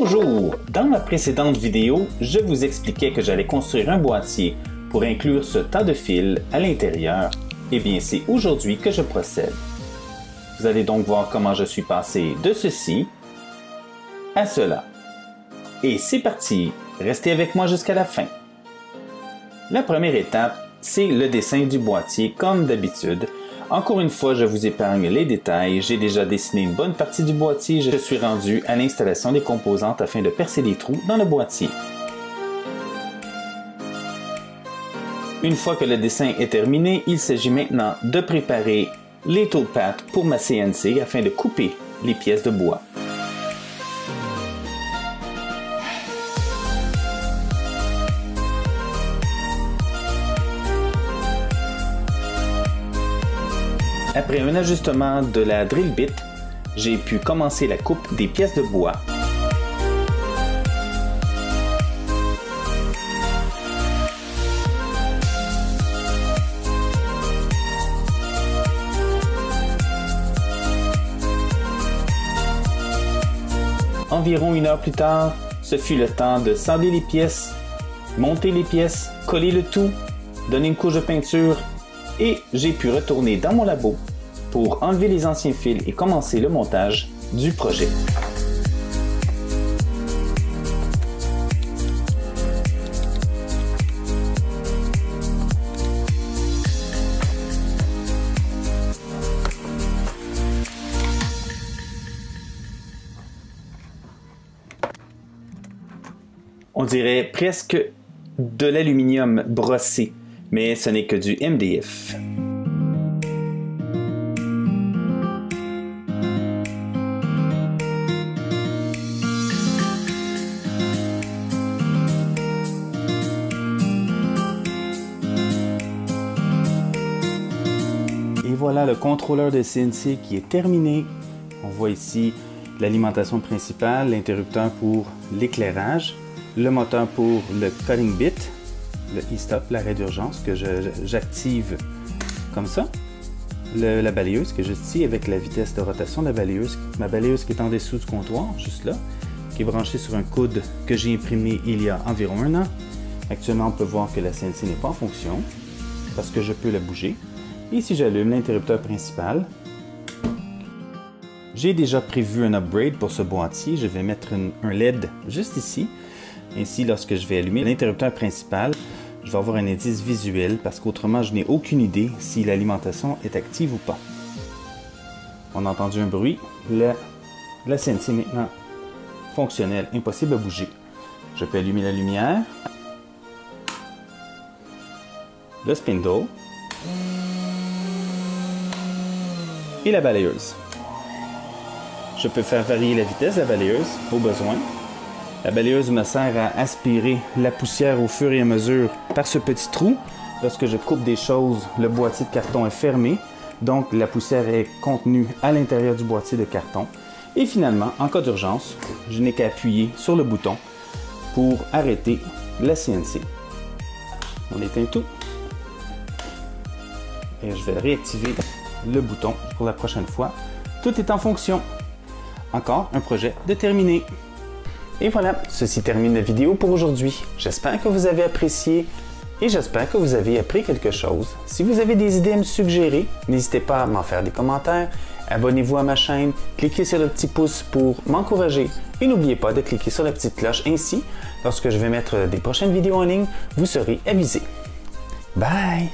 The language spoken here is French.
Bonjour! Dans ma précédente vidéo, je vous expliquais que j'allais construire un boîtier pour inclure ce tas de fils à l'intérieur. Eh bien, c'est aujourd'hui que je procède. Vous allez donc voir comment je suis passé de ceci à cela. Et c'est parti! Restez avec moi jusqu'à la fin. La première étape, c'est le dessin du boîtier comme d'habitude. Encore une fois, je vous épargne les détails. J'ai déjà dessiné une bonne partie du boîtier. Je suis rendu à l'installation des composantes afin de percer les trous dans le boîtier. Une fois que le dessin est terminé, il s'agit maintenant de préparer les toolpaths pour ma CNC afin de couper les pièces de bois. Après un ajustement de la drill bit, j'ai pu commencer la coupe des pièces de bois. Environ une heure plus tard, ce fut le temps de sabler les pièces, monter les pièces, coller le tout, donner une couche de peinture et j'ai pu retourner dans mon labo pour enlever les anciens fils et commencer le montage du projet. On dirait presque de l'aluminium brossé, mais ce n'est que du MDF. Et voilà le contrôleur de CNC qui est terminé. On voit ici l'alimentation principale, l'interrupteur pour l'éclairage, le moteur pour le cutting bit, le e-stop, l'arrêt d'urgence que j'active comme ça, la balayeuse que je ici avec la vitesse de rotation de la balayeuse, ma balayeuse qui est en dessous du comptoir, juste là, qui est branchée sur un coude que j'ai imprimé il y a environ un an. Actuellement, on peut voir que la CNC n'est pas en fonction parce que je peux la bouger. Et si j'allume l'interrupteur principal, j'ai déjà prévu un upgrade pour ce boîtier. Je vais mettre un LED juste ici. Ainsi, lorsque je vais allumer l'interrupteur principal, je vais avoir un indice visuel parce qu'autrement, je n'ai aucune idée si l'alimentation est active ou pas. On a entendu un bruit. La CNC est maintenant fonctionnelle, impossible à bouger. Je peux allumer la lumière, le spindle et la balayeuse. Je peux faire varier la vitesse de la balayeuse au besoin. La balayeuse me sert à aspirer la poussière au fur et à mesure par ce petit trou. Lorsque je coupe des choses, le boîtier de carton est fermé, donc la poussière est contenue à l'intérieur du boîtier de carton. Et finalement, en cas d'urgence, je n'ai qu'à appuyer sur le bouton pour arrêter la CNC. On éteint tout. Et je vais réactiver le bouton pour la prochaine fois. Tout est en fonction. Encore un projet de terminé. Et voilà, ceci termine la vidéo pour aujourd'hui. J'espère que vous avez apprécié et j'espère que vous avez appris quelque chose. Si vous avez des idées à me suggérer, n'hésitez pas à m'en faire des commentaires. Abonnez-vous à ma chaîne, cliquez sur le petit pouce pour m'encourager et n'oubliez pas de cliquer sur la petite cloche. Ainsi, lorsque je vais mettre des prochaines vidéos en ligne, vous serez avisé. Bye!